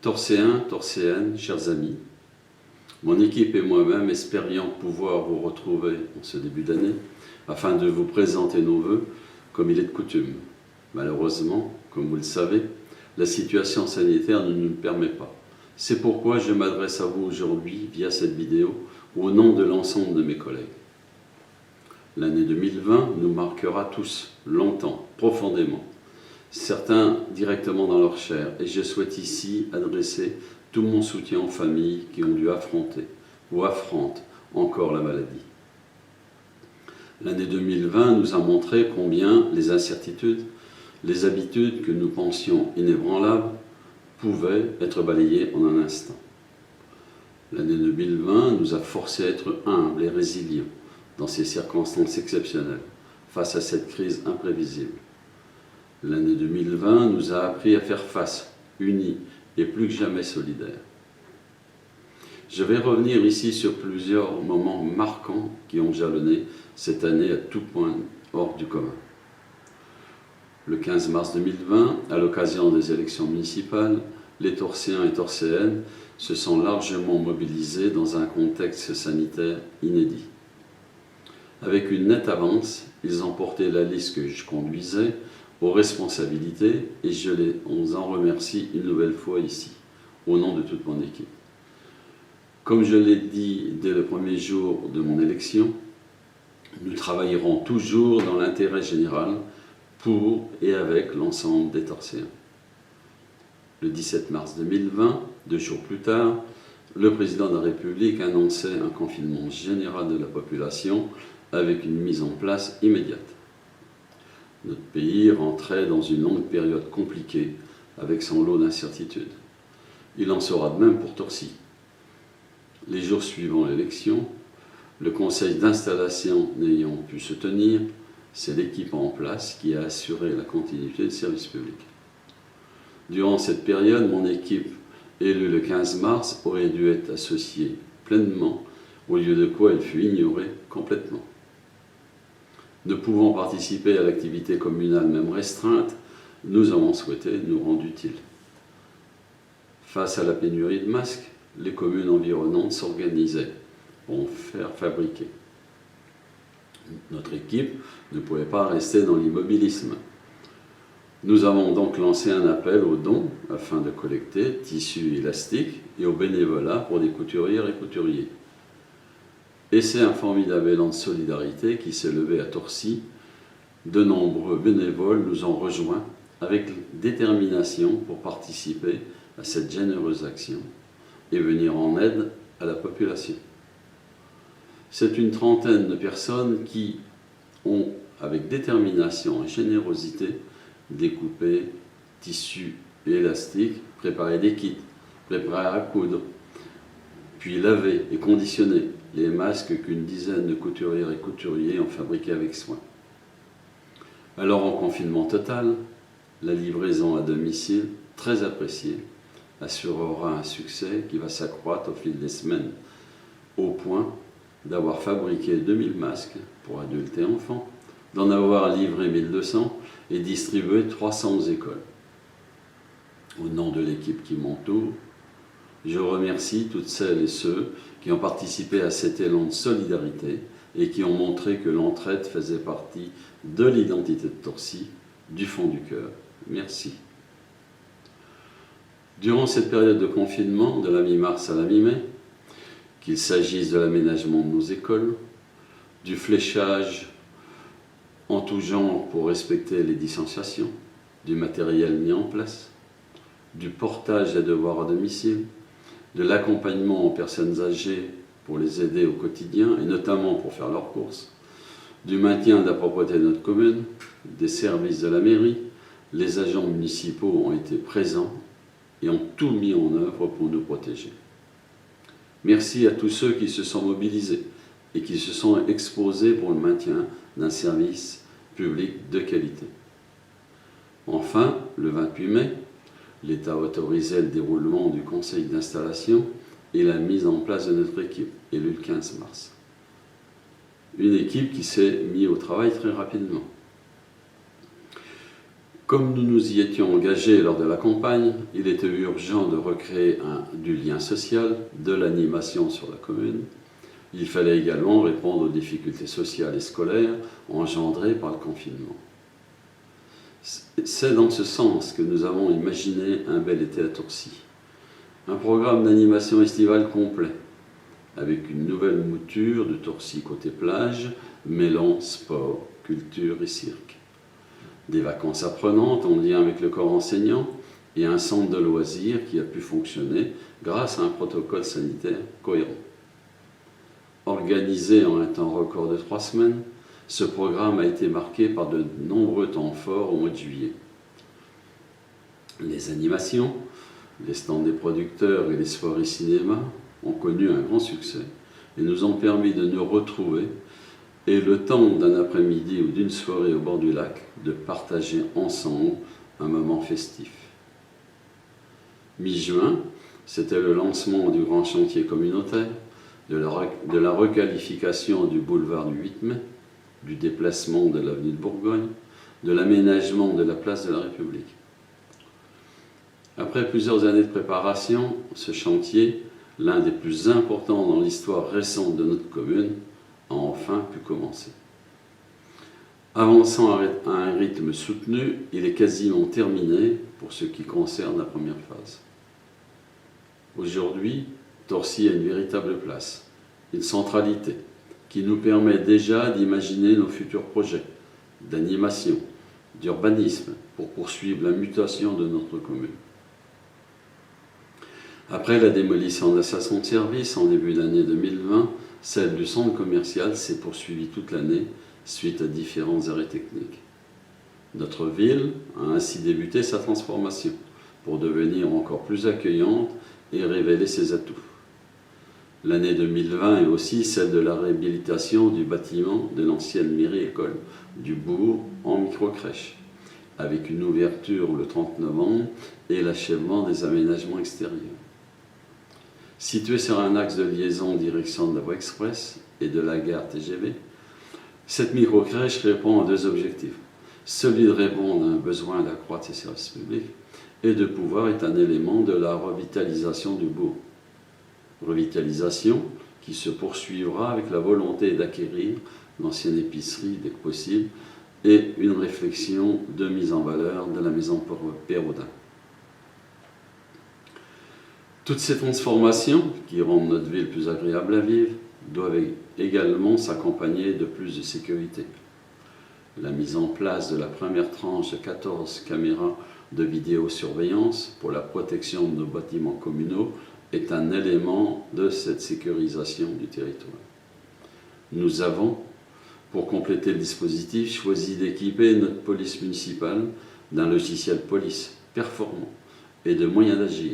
Torséens, Torséennes, chers amis, mon équipe et moi-même espérions pouvoir vous retrouver en ce début d'année afin de vous présenter nos vœux comme il est de coutume. Malheureusement, comme vous le savez, la situation sanitaire ne nous le permet pas. C'est pourquoi je m'adresse à vous aujourd'hui via cette vidéo au nom de l'ensemble de mes collègues. L'année 2020 nous marquera tous, longtemps, profondément. Certains directement dans leur chair, et je souhaite ici adresser tout mon soutien aux familles qui ont dû affronter ou affrontent encore la maladie. L'année 2020 nous a montré combien les incertitudes, les habitudes que nous pensions inébranlables pouvaient être balayées en un instant. L'année 2020 nous a forcés à être humbles et résilients dans ces circonstances exceptionnelles face à cette crise imprévisible. L'année 2020 nous a appris à faire face, unis et plus que jamais solidaires. Je vais revenir ici sur plusieurs moments marquants qui ont jalonné cette année à tout point hors du commun. Le 15 mars 2020, à l'occasion des élections municipales, les Torséens et Torséennes se sont largement mobilisés dans un contexte sanitaire inédit. Avec une nette avance, ils ont porté la liste que je conduisais aux responsabilités et je les en remercie une nouvelle fois ici, au nom de toute mon équipe. Comme je l'ai dit dès le premier jour de mon élection, nous travaillerons toujours dans l'intérêt général pour et avec l'ensemble des Torséens. Le 17 mars 2020, 2 jours plus tard, le président de la République annonçait un confinement général de la population avec une mise en place immédiate. Notre pays rentrait dans une longue période compliquée avec son lot d'incertitudes. Il en sera de même pour Torcy. Les jours suivant l'élection, le conseil d'installation n'ayant pu se tenir, c'est l'équipe en place qui a assuré la continuité du service public. Durant cette période, mon équipe, élue le 15 mars, aurait dû être associée pleinement, au lieu de quoi elle fut ignorée complètement. Ne pouvant participer à l'activité communale même restreinte, nous avons souhaité nous rendre utiles. Face à la pénurie de masques, les communes environnantes s'organisaient pour en faire fabriquer. Notre équipe ne pouvait pas rester dans l'immobilisme. Nous avons donc lancé un appel aux dons afin de collecter tissus élastiques et au bénévolat pour des couturières et couturiers. Et c'est un formidable élan de solidarité qui s'est levé à Torcy. De nombreux bénévoles nous ont rejoints avec détermination pour participer à cette généreuse action et venir en aide à la population. C'est une trentaine de personnes qui ont, avec détermination et générosité, découpé tissus élastiques, préparé des kits, préparé à coudre, puis lavé et conditionné les masques qu'une dizaine de couturières et couturiers ont fabriqués avec soin. Alors en confinement total, la livraison à domicile, très appréciée, assurera un succès qui va s'accroître au fil des semaines, au point d'avoir fabriqué 2000 masques pour adultes et enfants, d'en avoir livré 1200 et distribué 300 aux écoles. Au nom de l'équipe qui m'entoure, je remercie toutes celles et ceux qui ont participé à cet élan de solidarité et qui ont montré que l'entraide faisait partie de l'identité de Torcy, du fond du cœur. Merci. Durant cette période de confinement, de la mi-mars à la mi-mai, qu'il s'agisse de l'aménagement de nos écoles, du fléchage en tout genre pour respecter les distanciations, du matériel mis en place, du portage des devoirs à domicile, de l'accompagnement aux personnes âgées pour les aider au quotidien et notamment pour faire leurs courses, du maintien de la propreté de notre commune, des services de la mairie, les agents municipaux ont été présents et ont tout mis en œuvre pour nous protéger. Merci à tous ceux qui se sont mobilisés et qui se sont exposés pour le maintien d'un service public de qualité. Enfin, le 28 mai, l'État autorisait le déroulement du conseil d'installation et la mise en place de notre équipe, élue le 15 mars. Une équipe qui s'est mise au travail très rapidement. Comme nous nous y étions engagés lors de la campagne, il était urgent de recréer du lien social, de l'animation sur la commune. Il fallait également répondre aux difficultés sociales et scolaires engendrées par le confinement. C'est dans ce sens que nous avons imaginé un bel été à Torcy. Un programme d'animation estivale complet, avec une nouvelle mouture de Torcy côté plage, mêlant sport, culture et cirque. Des vacances apprenantes en lien avec le corps enseignant et un centre de loisirs qui a pu fonctionner grâce à un protocole sanitaire cohérent. Organisé en un temps record de 3 semaines, ce programme a été marqué par de nombreux temps forts au mois de juillet. Les animations, les stands des producteurs et les soirées cinéma ont connu un grand succès et nous ont permis de nous retrouver et le temps d'un après-midi ou d'une soirée au bord du lac, de partager ensemble un moment festif. Mi-juin, c'était le lancement du grand chantier communautaire, de la requalification du boulevard du 8 mai, du déplacement de l'avenue de Bourgogne, de l'aménagement de la place de la République. Après plusieurs années de préparation, ce chantier, l'un des plus importants dans l'histoire récente de notre commune, a enfin pu commencer. Avançant à un rythme soutenu, il est quasiment terminé pour ce qui concerne la première phase. Aujourd'hui, Torcy a une véritable place, une centralité, qui nous permet déjà d'imaginer nos futurs projets d'animation, d'urbanisme, pour poursuivre la mutation de notre commune. Après la démolition de la station de service en début d'année 2020, celle du centre commercial s'est poursuivie toute l'année suite à différents arrêts techniques. Notre ville a ainsi débuté sa transformation pour devenir encore plus accueillante et révéler ses atouts. L'année 2020 est aussi celle de la réhabilitation du bâtiment de l'ancienne mairie-école du bourg en micro-crèche, avec une ouverture le 30 novembre et l'achèvement des aménagements extérieurs. Située sur un axe de liaison en direction de la voie express et de la gare TGV, cette micro-crèche répond à 2 objectifs. Celui de répondre à un besoin d'accroître ses services publics et de pouvoir être un élément de la revitalisation du bourg. Revitalisation qui se poursuivra avec la volonté d'acquérir l'ancienne épicerie dès que possible et une réflexion de mise en valeur de la maison Pérodin. Toutes ces transformations qui rendent notre ville plus agréable à vivre doivent également s'accompagner de plus de sécurité. La mise en place de la première tranche de 14 caméras de vidéosurveillance pour la protection de nos bâtiments communaux est un élément de cette sécurisation du territoire. Nous avons, pour compléter le dispositif, choisi d'équiper notre police municipale d'un logiciel police performant et de moyens d'agir.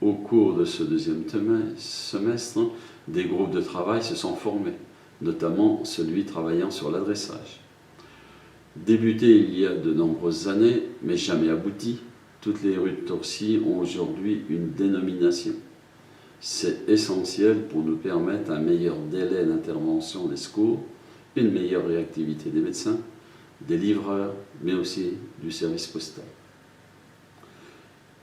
Au cours de ce deuxième semestre, des groupes de travail se sont formés, notamment celui travaillant sur l'adressage. Débuté il y a de nombreuses années, mais jamais abouti, toutes les rues de Torcy ont aujourd'hui une dénomination. C'est essentiel pour nous permettre un meilleur délai d'intervention des secours, une meilleure réactivité des médecins, des livreurs, mais aussi du service postal.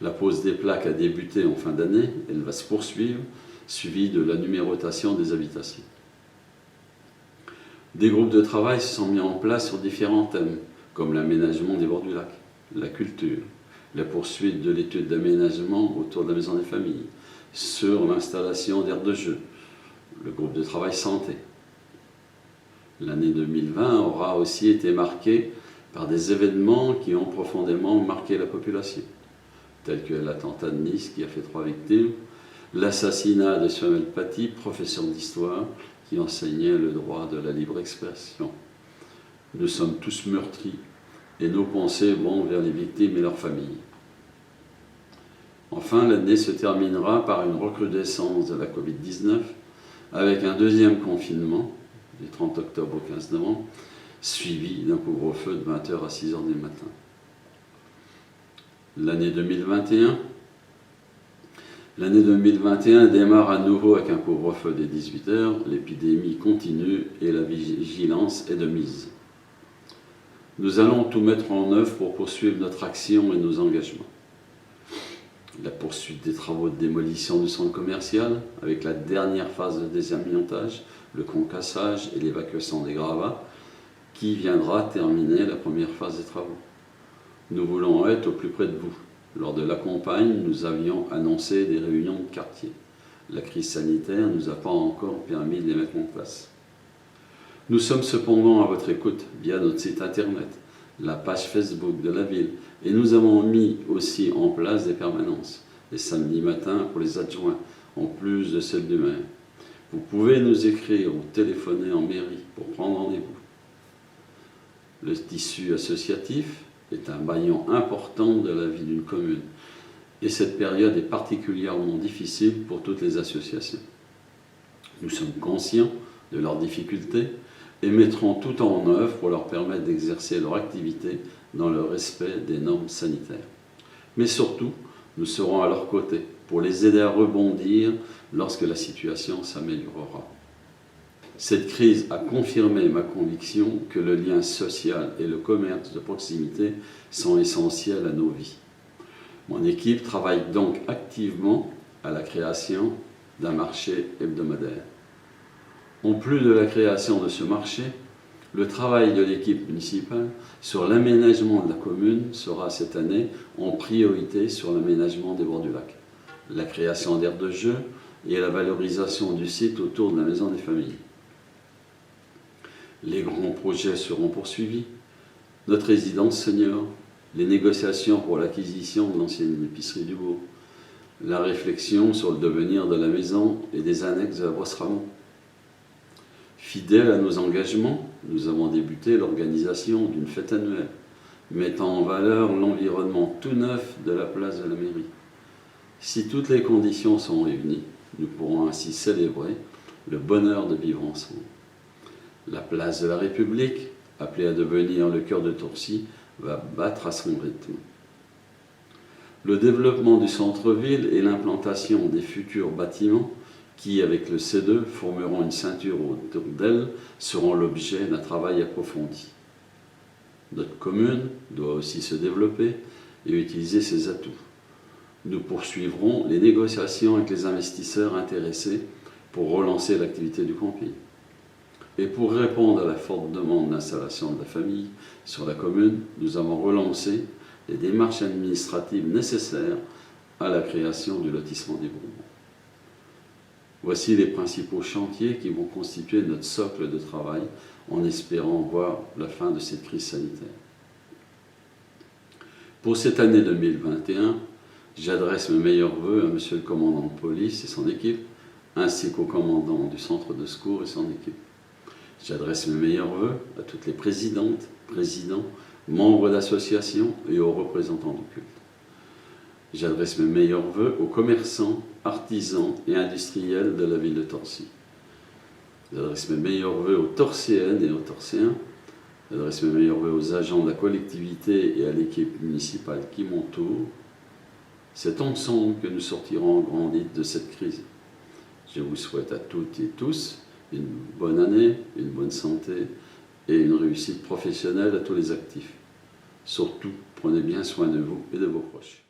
La pose des plaques a débuté en fin d'année, elle va se poursuivre, suivie de la numérotation des habitations. Des groupes de travail se sont mis en place sur différents thèmes, comme l'aménagement des bords du lac, la culture, la poursuite de l'étude d'aménagement autour de la maison des familles, sur l'installation d'aires de jeu, le groupe de travail santé. L'année 2020 aura aussi été marquée par des événements qui ont profondément marqué la population, tels que l'attentat de Nice qui a fait 3 victimes, l'assassinat de Samuel Paty, professeur d'histoire, qui enseignait le droit de la libre expression. Nous sommes tous meurtris et nos pensées vont vers les victimes et leurs familles. Enfin, l'année se terminera par une recrudescence de la Covid-19 avec un deuxième confinement du 30 octobre au 15 novembre, suivi d'un couvre-feu de 20h à 6h du matin. L'année 2021 démarre à nouveau avec un couvre-feu dès 18h, l'épidémie continue et la vigilance est de mise. Nous allons tout mettre en œuvre pour poursuivre notre action et nos engagements. La poursuite des travaux de démolition du centre commercial, avec la dernière phase de désamiantage, le concassage et l'évacuation des gravats, qui viendra terminer la première phase des travaux. Nous voulons être au plus près de vous. Lors de la campagne, nous avions annoncé des réunions de quartier. La crise sanitaire ne nous a pas encore permis de les mettre en place. Nous sommes cependant à votre écoute via notre site internet, la page Facebook de la ville, et nous avons mis aussi en place des permanences, les samedis matins pour les adjoints, en plus de celles du maire. Vous pouvez nous écrire ou téléphoner en mairie pour prendre rendez-vous. Le tissu associatif est un maillon important de la vie d'une commune, et cette période est particulièrement difficile pour toutes les associations. Nous sommes conscients de leurs difficultés et mettrons tout en œuvre pour leur permettre d'exercer leur activité dans le respect des normes sanitaires. Mais surtout, nous serons à leur côté pour les aider à rebondir lorsque la situation s'améliorera. Cette crise a confirmé ma conviction que le lien social et le commerce de proximité sont essentiels à nos vies. Mon équipe travaille donc activement à la création d'un marché hebdomadaire. En plus de la création de ce marché, le travail de l'équipe municipale sur l'aménagement de la commune sera cette année en priorité sur l'aménagement des bords du lac, la création d'aires de jeu et la valorisation du site autour de la maison des familles. Les grands projets seront poursuivis, notre résidence senior, les négociations pour l'acquisition de l'ancienne épicerie du bourg, la réflexion sur le devenir de la maison et des annexes à Brosse-Ramon. Fidèles à nos engagements, nous avons débuté l'organisation d'une fête annuelle, mettant en valeur l'environnement tout neuf de la place de la mairie. Si toutes les conditions sont réunies, nous pourrons ainsi célébrer le bonheur de vivre ensemble. La place de la République, appelée à devenir le cœur de Torcy, va battre à son rythme. Le développement du centre-ville et l'implantation des futurs bâtiments qui, avec le C2, formeront une ceinture autour d'elle, seront l'objet d'un travail approfondi. Notre commune doit aussi se développer et utiliser ses atouts. Nous poursuivrons les négociations avec les investisseurs intéressés pour relancer l'activité du camping. Et pour répondre à la forte demande d'installation de la famille sur la commune, nous avons relancé les démarches administratives nécessaires à la création du lotissement des Bourbons. Voici les principaux chantiers qui vont constituer notre socle de travail en espérant voir la fin de cette crise sanitaire. Pour cette année 2021, j'adresse mes meilleurs vœux à Monsieur le commandant de police et son équipe, ainsi qu'au commandant du centre de secours et son équipe. J'adresse mes meilleurs vœux à toutes les présidentes, présidents, membres d'associations et aux représentants du culte. J'adresse mes meilleurs vœux aux commerçants, artisans et industriels de la ville de Torcy. J'adresse mes meilleurs vœux aux Torcéennes et aux Torcéens. J'adresse mes meilleurs vœux aux agents de la collectivité et à l'équipe municipale qui m'entoure. C'est ensemble que nous sortirons grandis de cette crise. Je vous souhaite à toutes et tous une bonne année, une bonne santé et une réussite professionnelle à tous les actifs. Surtout, prenez bien soin de vous et de vos proches.